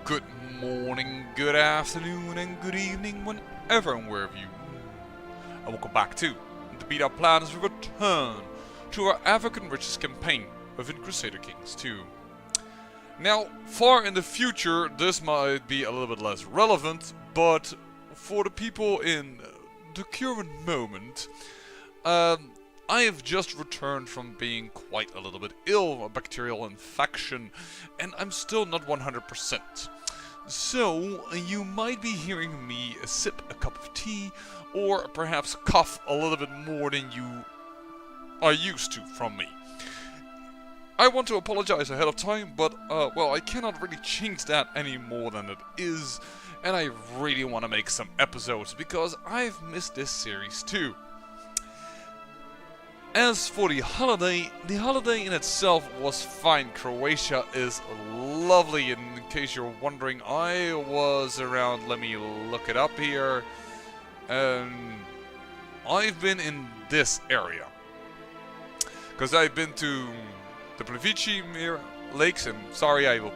Good morning, good afternoon, and good evening, whenever and wherever you. And welcome back to the Beat Up Plan as we return to our African Riches campaign within Crusader Kings 2. Now, far in the future, this might be a little bit less relevant, but for the people in the current moment, I have just returned from being quite a little bit ill, a bacterial infection, and I'm still not 100%. So, you might be hearing me sip a cup of tea, or perhaps cough a little bit more than you are used to from me. I want to apologize ahead of time, but, well, I cannot really change that any more than it is, and I really want to make some episodes, because I've missed this series too. As for the holiday in itself was fine. Croatia is lovely, and in case you're wondering, I was around, let me look it up here, I've been in this area. Because I've been to the Plivici Lakes, and sorry, I will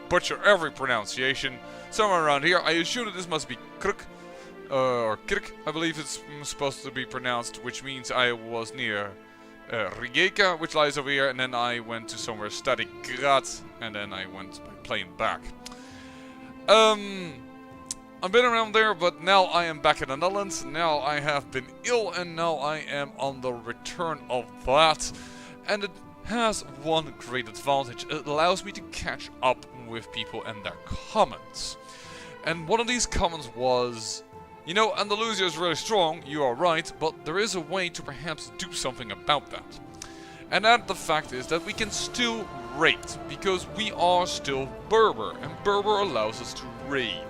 butcher every pronunciation, somewhere around here. I assume that this must be Krk, or Kirk, I believe it's supposed to be pronounced, which means I was near Rijeka, which lies over here, and then I went to somewhere Stadigrad, and then I went by plane back. I've been around there, but now I am back in the Netherlands. Now I have been ill, and now I am on the return of that, and it has one great advantage. It allows me to catch up with people and their comments. And one of these comments was, you know, Andalusia is really strong, you are right, but there is a way to perhaps do something about that. And that the fact is that we can still raid, because we are still Berber, and Berber allows us to raid.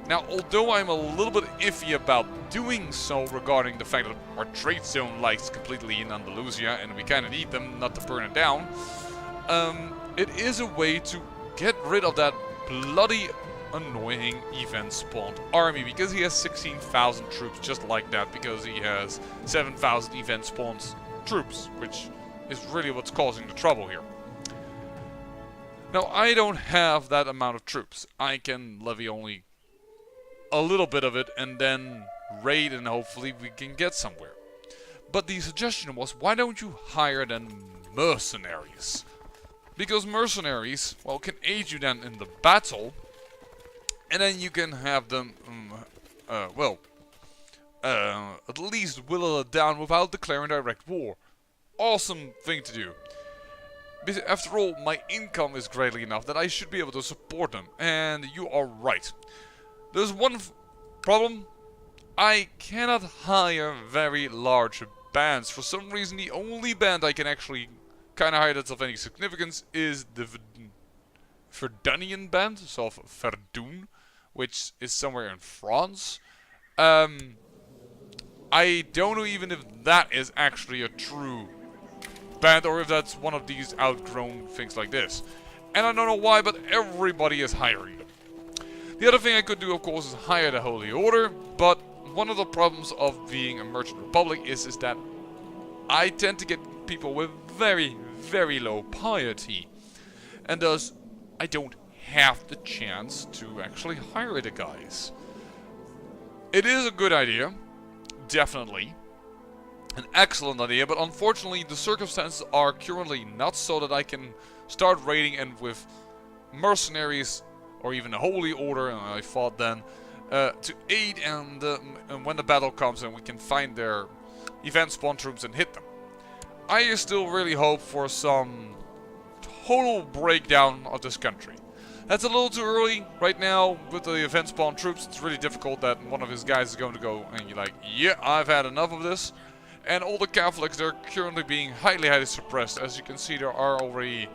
Now, although I'm a little bit iffy about doing so regarding the fact that our trade zone lies completely in Andalusia, and we kind of need them not to burn it down, it is a way to get rid of that bloody annoying event spawned army, because he has 16,000 troops just like that, because he has 7,000 event spawned troops, which is really what's causing the trouble here. Now, I don't have that amount of troops. I can levy only a little bit of it and then raid, and hopefully we can get somewhere. But the suggestion was, why don't you hire then mercenaries? Because mercenaries, well, can aid you then in the battle, and then you can have them, at least whittle it down without declaring direct war. Awesome thing to do. Because after all, my income is greatly enough that I should be able to support them. And you are right. There's one problem. I cannot hire very large bands. For some reason, the only band I can actually kind of hire that's of any significance is the Verdunian band, so of Verdun, which is somewhere in France. I don't know even if that is actually a true band, or if that's one of these outgrown things like this. And I don't know why, but everybody is hiring them. The other thing I could do, of course, is hire the Holy Order, but one of the problems of being a merchant republic is that I tend to get people with very, very low piety. And thus, I don't have the chance to actually hire the guys. It is a good idea, definitely. An excellent idea, but unfortunately the circumstances are currently not so that I can start raiding and with mercenaries or even a holy order, and I fought then, to aid and when the battle comes and we can find their event spawn troops and hit them. I still really hope for some total breakdown of this country. That's a little too early right now with the event spawn troops. It's really difficult that one of his guys is going to go and you're like, yeah, I've had enough of this. And all the Catholics, they're currently being highly suppressed. As you can see, there are already,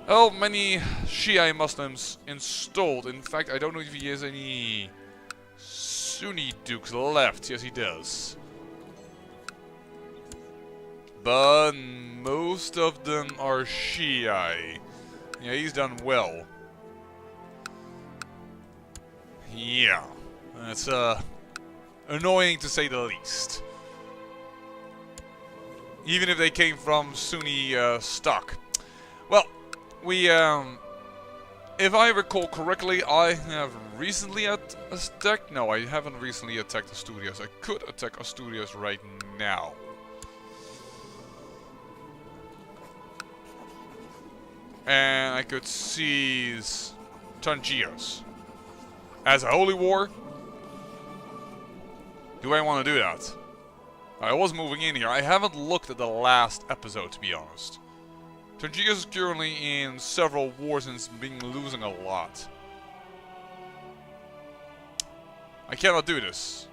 oh, many Shia Muslims installed. In fact, I don't know if he has any Sunni dukes left. Yes, he does. But most of them are Shia. Yeah, he's done well. Yeah, that's annoying to say the least. Even if they came from Sunni stock. Well, we If I recall correctly, I have recently attacked... No, I haven't recently attacked Asturias. I could attack Asturias right now. And I could seize Tangiers. As a holy war? Do I want to do that? I was moving in here. I haven't looked at the last episode, to be honest. Tangiers is currently in several wars and has been losing a lot. I cannot do this.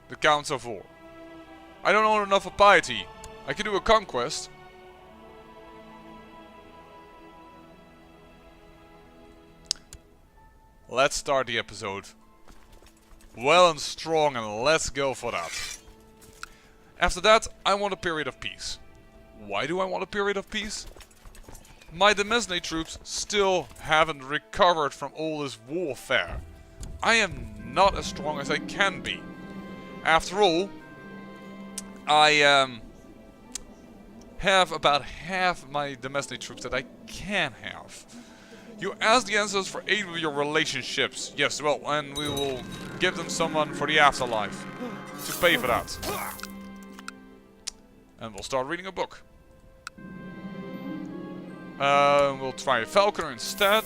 The Council of War. I don't own enough of piety. I can do a conquest. Let's start the episode well and strong, and let's go for that. After that, I want a period of peace. Why do I want a period of peace? My Demesne troops still haven't recovered from all this warfare. I am not as strong as I can be. After all, I have about half my Demesne troops that I can have. You ask the ancestors for aid with your relationships. Yes, well, and we will give them someone for the afterlife to pay for that. And we'll start reading a book. We'll try a Falconer instead.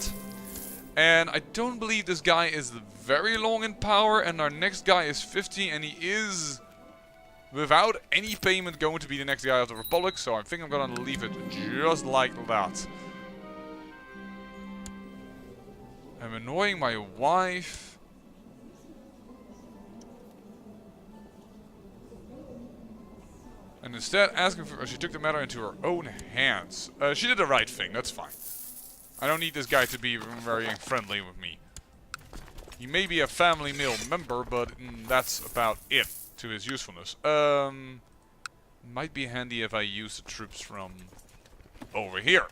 And I don't believe this guy is very long in power. And our next guy is 50. And he is, without any payment, going to be the next guy of the Republic. So I think I'm going to leave it just like that. I'm annoying my wife. And instead asking for... she took the matter into her own hands. She did the right thing, that's fine. I don't need this guy to be very friendly with me. He may be a family male member, but that's about it to his usefulness. Might be handy if I use the troops from over here.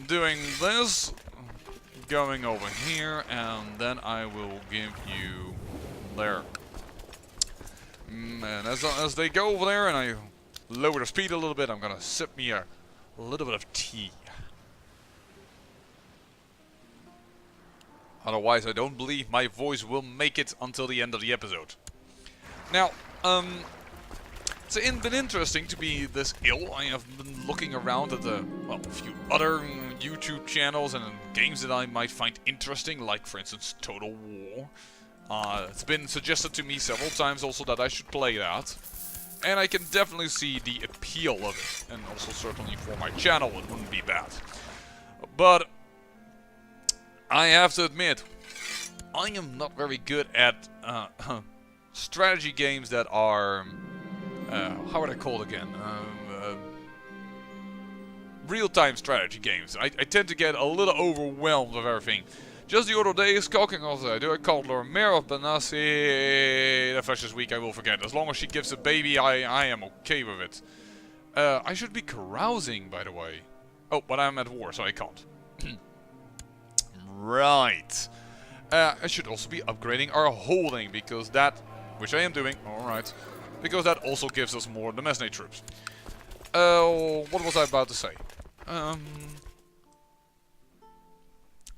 Doing this, going over here, and then I will give you there. And as they go over there and I lower the speed a little bit, I'm gonna sip me a little bit of tea. Otherwise, I don't believe my voice will make it until the end of the episode. Now, it's been interesting to be this ill. I have been looking around at a few other YouTube channels and games that I might find interesting, like for instance Total War. It's been suggested to me several times also that I should play that. And I can definitely see the appeal of it. And also certainly for my channel it wouldn't be bad. But I have to admit, I am not very good at strategy games that are... how are they called again? Real-time strategy games. I tend to get a little overwhelmed with everything. Just the other day, skulking also. Do I call her Mare of Benassi? The freshest week I will forget. As long as she gives a baby, I am okay with it. I should be carousing, by the way. Oh, but I'm at war, so I can't. Right. I should also be upgrading our holding, because that... which I am doing, alright. Because that also gives us more Demesne troops. What was I about to say?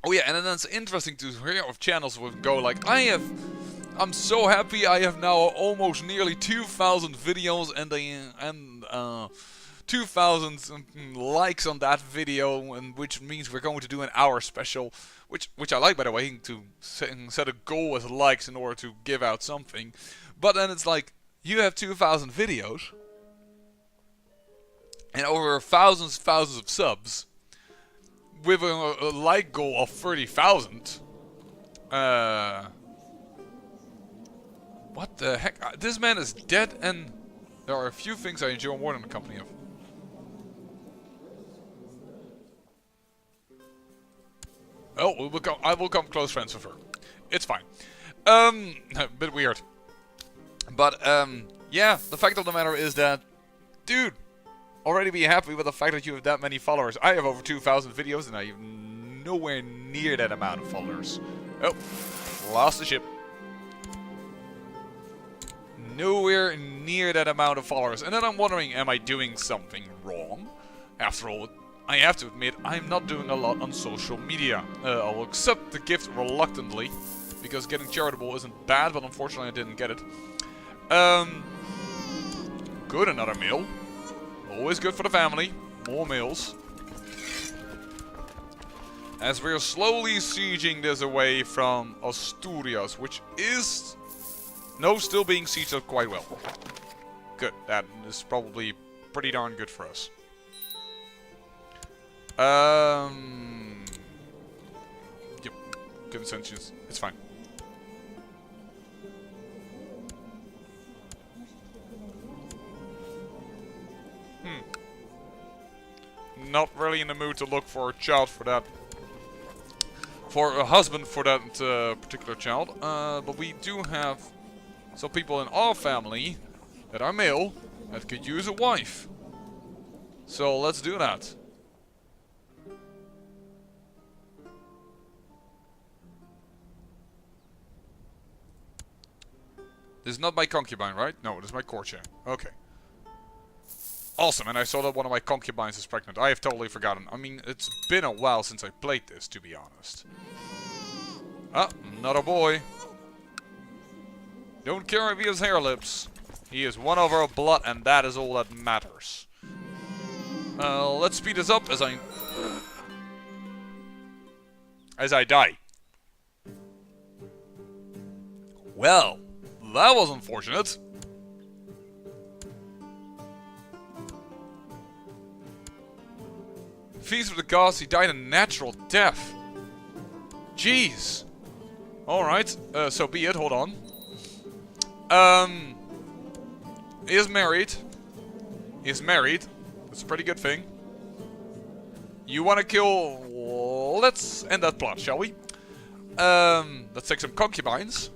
Oh yeah, and then it's interesting to hear of channels with go like, I'm so happy I have now almost nearly 2,000 videos and 2,000 likes on that video, and which means we're going to do an hour special, which I like, by the way, to set a goal as likes in order to give out something. But then it's like, you have 2,000 videos and over thousands of subs with a like goal of 30,000. What the heck? This man is dead, and there are a few things I enjoy more than the company of. Oh, I will become close friends with her. It's fine. A bit weird. But, yeah, the fact of the matter is that, dude, already be happy with the fact that you have that many followers. I have over 2,000 videos, and I have nowhere near that amount of followers. Oh, lost the ship. Nowhere near that amount of followers. And then I'm wondering, am I doing something wrong? After all, I have to admit, I'm not doing a lot on social media. I'll accept the gift reluctantly, because getting charitable isn't bad, but unfortunately I didn't get it. Good, another meal. Always good for the family. More meals. As we're slowly sieging this away from Asturias, which is... no, still being sieged up quite well. Good, that is probably pretty darn good for us. Yep, good sentience. It's fine. Not really in the mood to look for a child for that. For a husband for that particular child. But we do have some people in our family that are male that could use a wife. So let's do that. This is not my concubine, right? No, this is my courtier. Okay. Awesome, and I saw that one of my concubines is pregnant. I have totally forgotten. I mean, it's been a while since I played this, to be honest. Ah, not a boy. Don't care if he has hair lips. He is one of our blood, and that is all that matters. Let's speed this up as I die. Well, that was unfortunate. Feast of the gods, he died a natural death. Jeez. Alright, so be it, hold on. He is married. He is married. That's a pretty good thing. You wanna kill... let's end that plot, shall we? Let's take some concubines.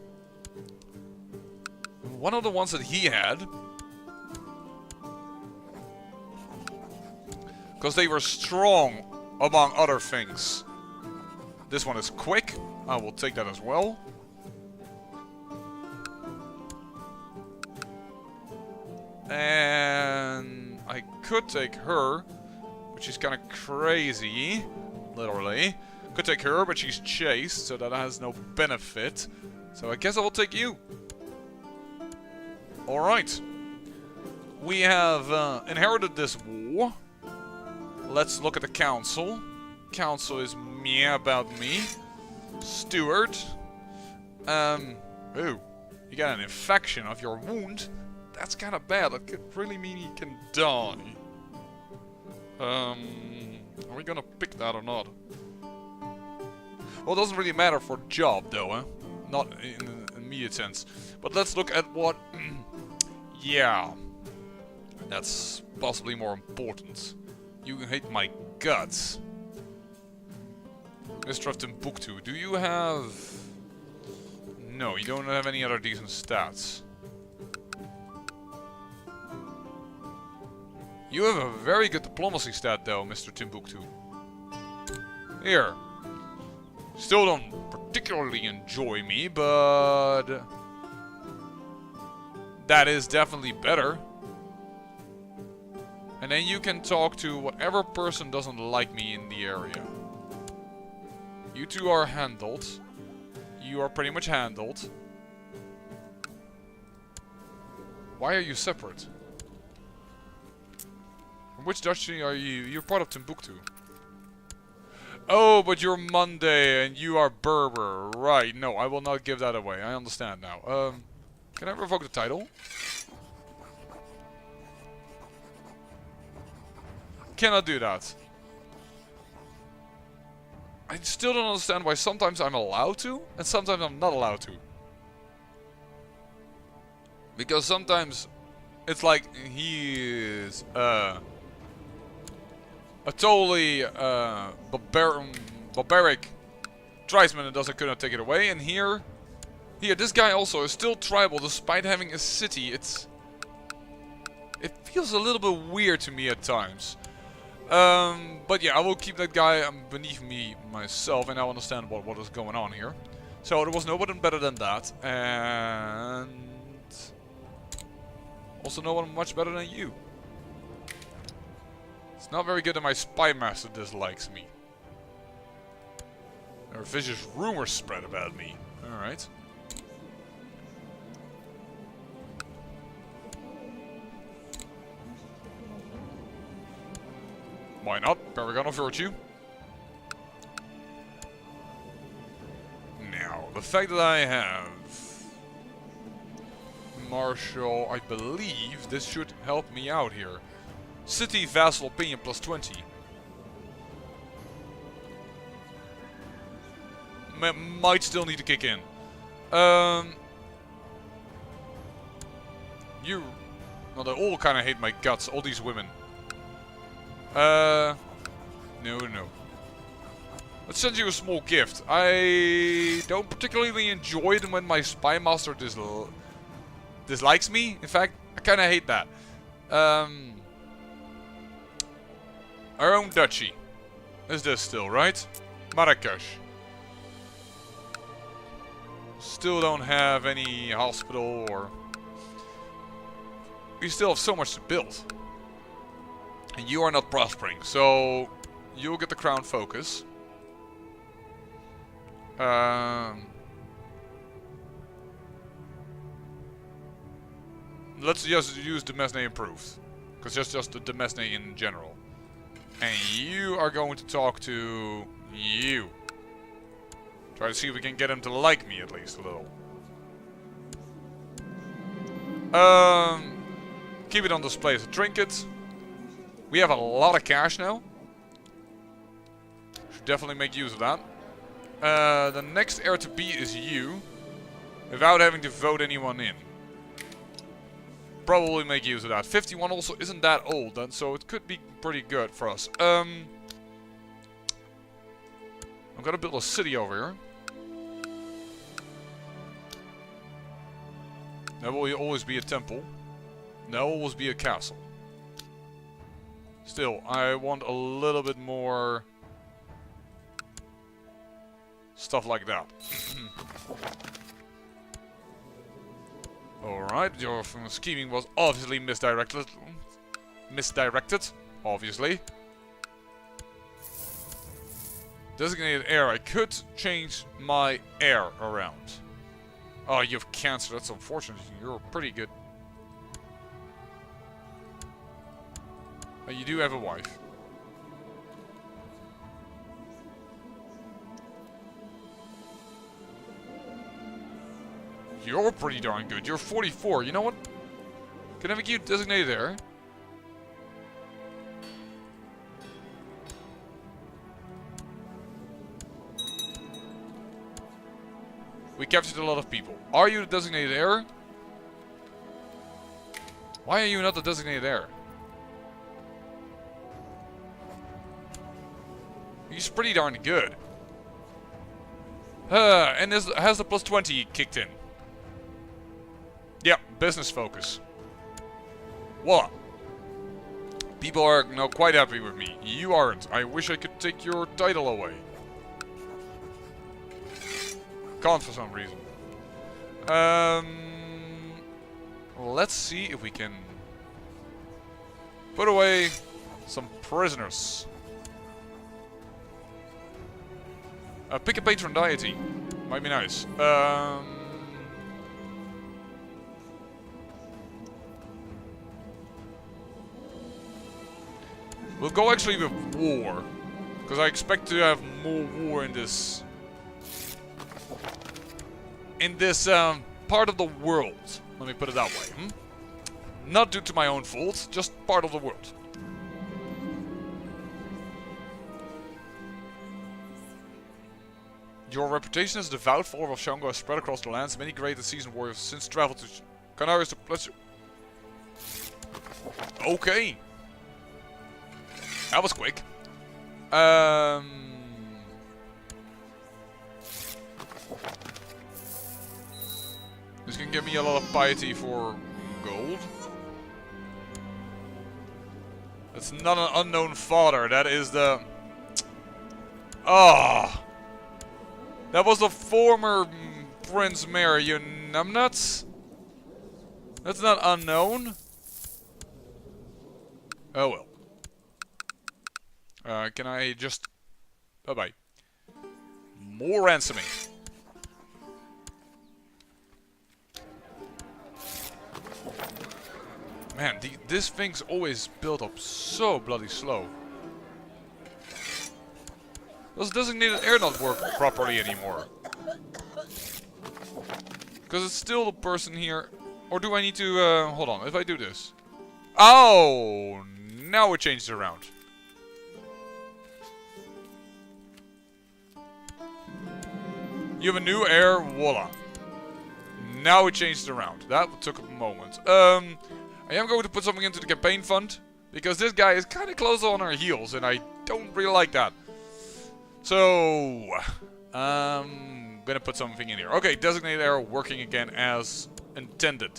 One of the ones that he had... because they were strong, among other things. This one is quick. I will take that as well. And I could take her, but she's kind of crazy, literally. Could take her, but she's chased, so that has no benefit. So I guess I will take you. Alright. We have inherited this war. Let's look at the council. Council is me about me. Steward. Ooh. You got an infection of your wound. That's kind of bad. That could really mean he can die. Are we gonna pick that or not? Well, it doesn't really matter for job, though, eh? Not in an immediate sense. But let's look at what... yeah. That's possibly more important. You hate my guts. Mr. of Timbuktu, do you have... no, you don't have any other decent stats. You have a very good diplomacy stat though, Mr. Timbuktu. Here. Still don't particularly enjoy me, but... that is definitely better. And then you can talk to whatever person doesn't like me in the area. You two are handled. You are pretty much handled. Why are you separate? From which duchy are you? You're part of Timbuktu. Oh, but you're Monday and you are Berber. Right, no, I will not give that away. I understand now. Can I revoke the title? Cannot do that. I still don't understand why sometimes I'm allowed to and sometimes I'm not allowed to. Because sometimes it's like he is a totally barbaric tribesman and could not take it away. And here this guy also is still tribal despite having a city. It feels a little bit weird to me at times. But yeah, I will keep that guy beneath me myself, and I understand what is going on here. So there was no one better than that, and also no one much better than you. It's It's not very good that my spy master dislikes me. There are vicious rumors spread about me. Alright. Why not? Paragon of Virtue. Now, the fact that I have Marshall, I believe this should help me out here. City Vassal Opinion plus 20. Might still need to kick in. You... Well, they all kind of hate my guts, all these women. No. Let's send you a small gift. I don't particularly enjoy it when my spy master dislikes me. In fact, I kind of hate that. Our own duchy. Is this still, right? Marrakesh. Still don't have any hospital or... We still have so much to build. And you are not prospering, so you'll get the crown focus. Let's just use Demesne Improved. Because that's just the Demesne in general. And you are going to talk to you. Try to see if we can get him to like me at least a little. Keep it on display as a trinket. We have a lot of cash now. Should definitely make use of that. The next heir to be is you. Without having to vote anyone in. Probably make use of that. 51 also isn't that old, then, so it could be pretty good for us. I'm gonna build a city over here. There will always be a temple. There will always be a castle. Still, I want a little bit more stuff like that. Alright, your scheming was obviously misdirected. Obviously. Designated heir. I could change my heir around. Oh, you have cancer. That's unfortunate. You're pretty good. You do have a wife. You're pretty darn good. You're 44. You know what? Can I make you designated there? We captured a lot of people. Are you the designated heir? Why are you not the designated heir? He's pretty darn good. And has the plus 20 kicked in? Yeah, business focus. Voila. People are now quite happy with me. You aren't. I wish I could take your title away. Can't for some reason. Let's see if we can put away some prisoners. Pick a patron deity. Might be nice. We'll go actually with war. Because I expect to have more war in this... part of the world. Let me put it that way. Not due to my own fault, just part of the world. Your reputation as a devout follower of Shango has spread across the lands. Many great and seasoned warriors since traveled to Canaris to bless you. Okay. That was quick. This can give me a lot of piety for gold. That's not an unknown father. That is the... Ah! That was the former Prince Mayor, you numbnuts? That's not unknown. Oh well. Can I just... Bye-bye. More ransoming. Man, this thing's always built up so bloody slow. Does designated air not work properly anymore? Because it's still the person here. Or do I need to... hold on, if I do this... Oh! Now it changed around. You have a new air, voila. Now it changed around. That took a moment. I am going to put something into the campaign fund. Because this guy is kind of close on our heels. And I don't really like that. So... gonna put something in here. Okay, designated area working again as intended.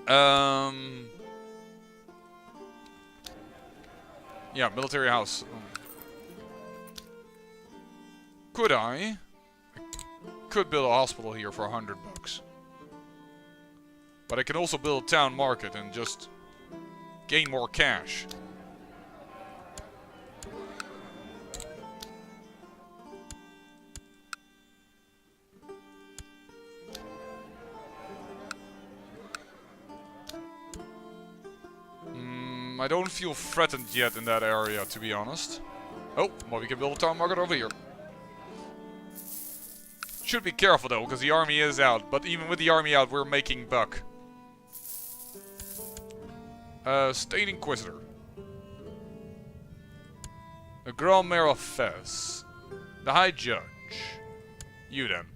Yeah, military house. Could I could build a hospital here for $100. But I can also build a town market and just gain more cash. I don't feel threatened yet in that area, to be honest. Oh, well, we can build a town market over here. Should be careful though, because the army is out. But even with the army out, we're making buck. State Inquisitor. The Grand Mayor of Fez. The High Judge. You then.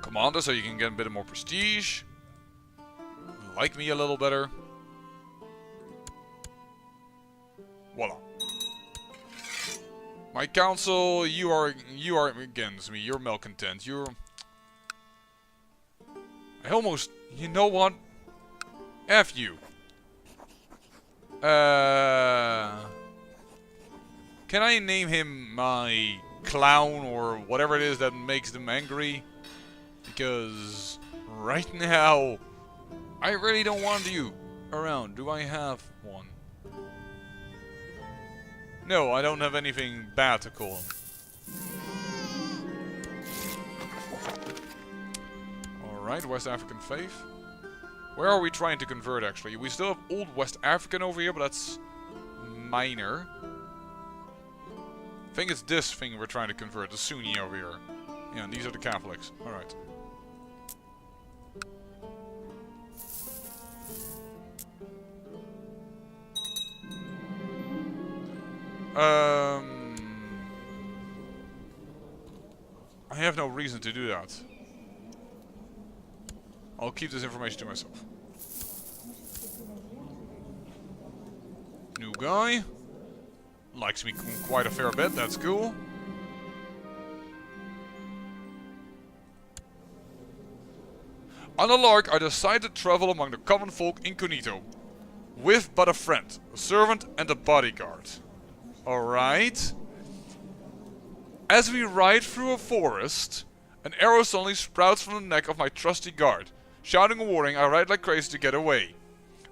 Commander, so you can get a bit more prestige. Like me a little better. Voila. My council, you are against me. You're malcontent. You're... I almost... You know what? F you. Can I name him my clown or whatever it is that makes them angry? Because right now... I really don't want you around. Do I have one? No, I don't have anything bad to call him. Alright, West African faith. Where are we trying to convert actually? We still have old West African over here, but that's minor. I think it's this thing we're trying to convert, the Sunni over here. Yeah, and these are the Catholics. Alright. I have no reason to do that. I'll keep this information to myself. New guy. Likes me quite a fair bit, that's cool. On a lark, I decided to travel among the common folk incognito. With but a friend, a servant and a bodyguard. Alright. As we ride through a forest, an arrow suddenly sprouts from the neck of my trusty guard. Shouting a warning, I ride like crazy to get away.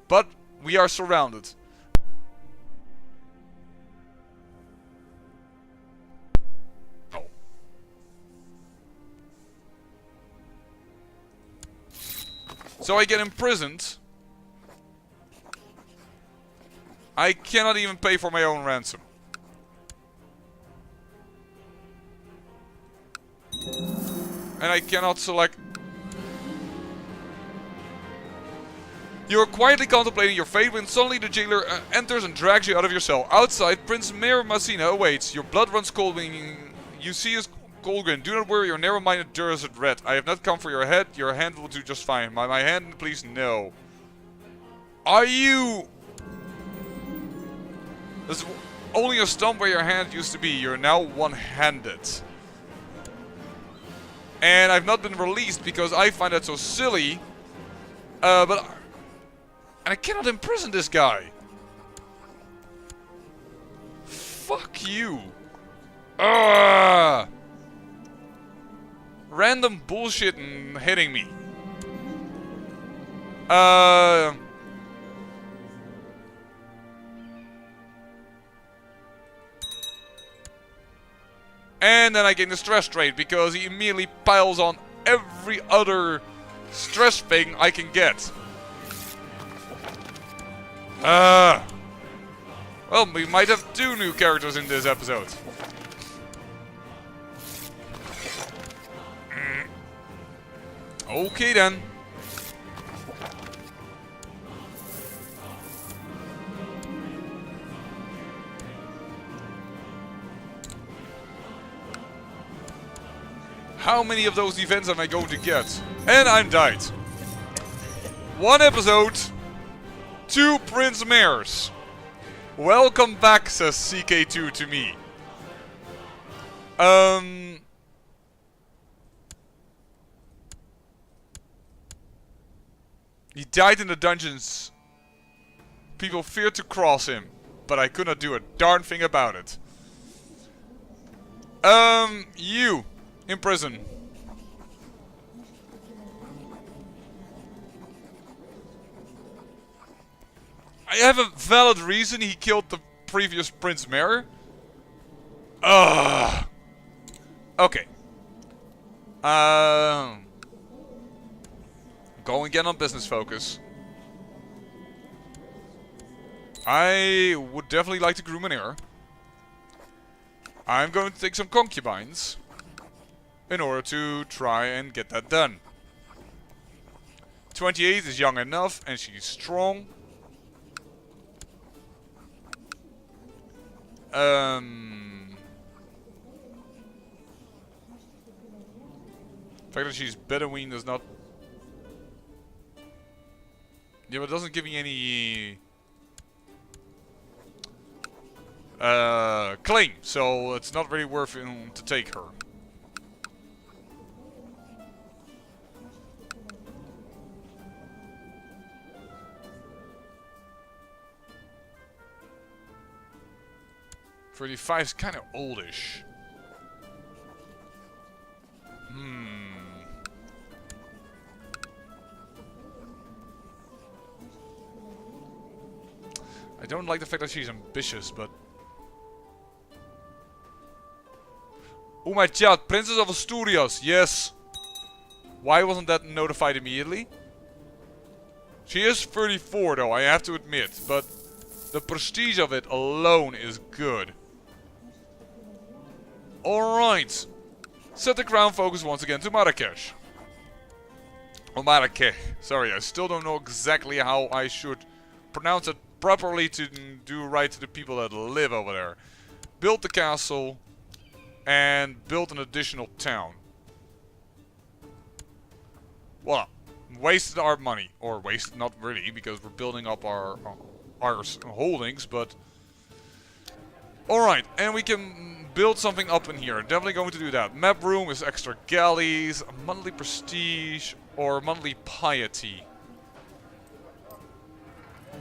But we are surrounded. Oh. So I get imprisoned. I cannot even pay for my own ransom. And I cannot select... You are quietly contemplating your fate when suddenly the jailer enters and drags you out of your cell. Outside, Prince Mayor Massina awaits. Your blood runs cold when you see his cold grin. Do not worry, your narrow-minded Duracid red. I have not come for your head. Your hand will do just fine. My hand, please, no. Are you... There's only a stump where your hand used to be. You're now one-handed. And I've not been released because I find that so silly. And I cannot imprison this guy. Fuck you. Random bullshit and hitting me. And then I gain the stress trait because he immediately piles on every other stress thing I can get. Well, we might have 2 new characters in this episode. Okay then. How many of those events am I going to get? And I'm died. 1 episode, 2 Prince Mares. Welcome back, says CK2 to me. He died in the dungeons. People feared to cross him, but I could not do a darn thing about it. You. In prison. I have a valid reason he killed the previous Prince Mare. Ugh. Okay. Go again on business focus. I would definitely like to groom an heir. I'm going to take some concubines in order to try and get that done. 28 is young enough and she's strong. The fact that she's Bedouin does not... Yeah, but it doesn't give me any... claim, so it's not really worth it to take her. .35 is kind of oldish. I don't like the fact that she's ambitious, but... Oh my god, Princess of Asturias, yes! Why wasn't that notified immediately? She is 34 though, I have to admit, but the prestige of it alone is good. Alright. Set the crown focus once again to Marrakesh. Or Marrakech. Sorry, I still don't know exactly how I should pronounce it properly to do right to the people that live over there. Build the castle and build an additional town. Well, wasted our money. Or wasted, not really, because we're building up our holdings, but... Alright, and we can build something up in here. Definitely going to do that. Map room is extra galleys, monthly prestige, or monthly piety.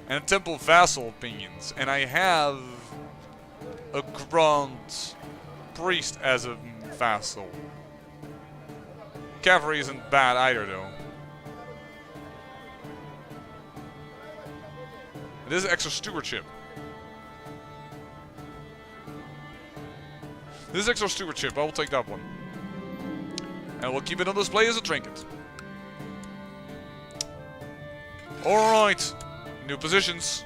And temple vassal opinions. And I have a grand priest as a vassal. Cavalry isn't bad either though. This is extra stewardship. This is extra stewardship, I will take that one. And we'll keep it on display as a trinket. Alright. New positions.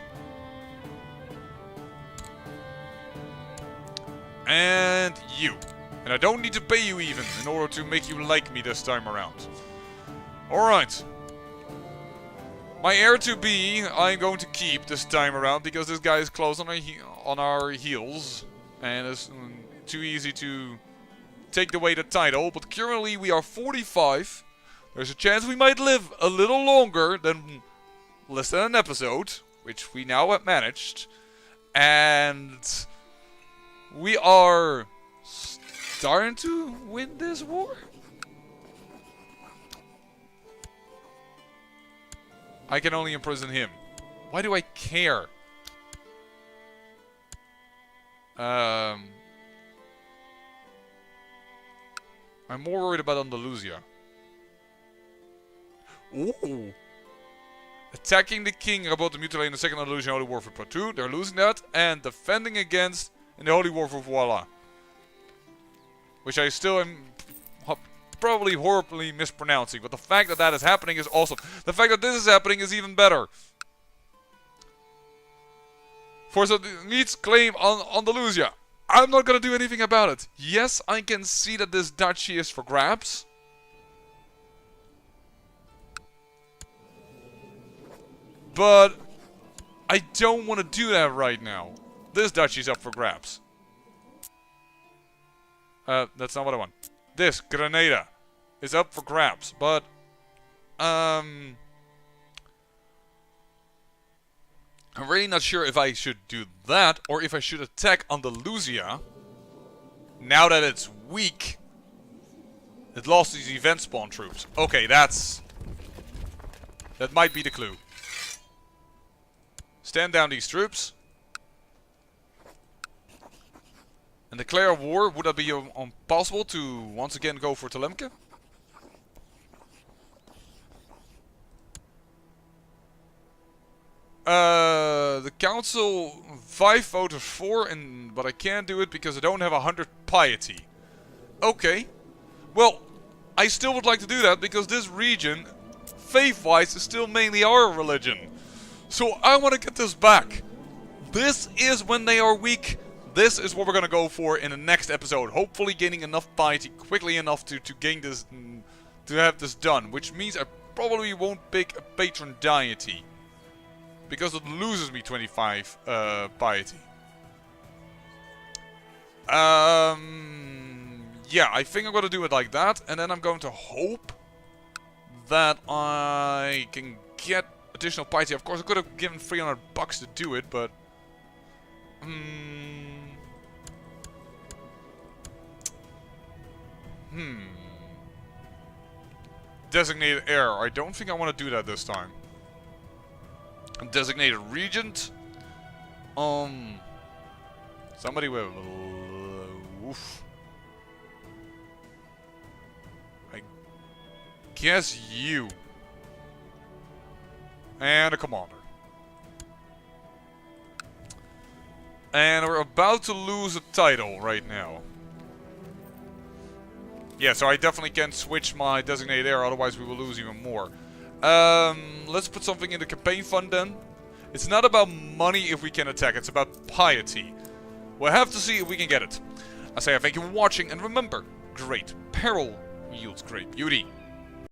And you. And I don't need to pay you even in order to make you like me this time around. Alright. My heir-to-be I'm going to keep this time around because this guy is close on our heels. And it's too easy to take away the title. But currently we are 45. There's a chance we might live a little longer than less than an episode. Which we now have managed. And we are starting to win this war. I can only imprison him. Why do I care? I'm more worried about Andalusia. Ooh. Attacking the king about to mutilate in the second Andalusian Holy War for Poitou. They're losing that. And defending against in the Holy War for Voila. which I still am probably horribly mispronouncing, but the fact that that is happening is awesome. The fact that this is happening is even better. Forza needs claim on Andalusia. I'm not gonna do anything about it. Yes, I can see that this duchy is for grabs. But I don't want to do that right now. This duchy's up for grabs. That's not what I want. This, Granada, is up for grabs, but, I'm really not sure if I should do that, or if I should attack Andalusia, now that it's weak. It lost these event spawn troops. Okay, that might be the clue. Stand down these troops. And declare war. Would that be possible to once again go for Telemke? The council 5 voters for, but I can't do it because I don't have 100 piety. Okay. Well, I still would like to do that because this region, faith-wise, is still mainly our religion. So I want to get this back. This is when they are weak. This is what we're gonna go for in the next episode. Hopefully gaining enough piety quickly enough to gain this, to have this done. Which means I probably won't pick a patron deity, because it loses me 25 piety. Yeah, I think I'm gonna do it like that, and then I'm going to hope that I can get additional piety. Of course, I could have given 300 bucks to do it, but Designated heir. I don't think I want to do that this time. Designated regent. Somebody with oof. I guess you. And a commander. And we're about to lose a title right now. Yeah, so I definitely can't switch my designated heir, otherwise we will lose even more. Let's put something in the campaign fund then. It's not about money if we can attack, it's about piety. We'll have to see if we can get it. I say thank you for watching, and remember, great peril yields great beauty.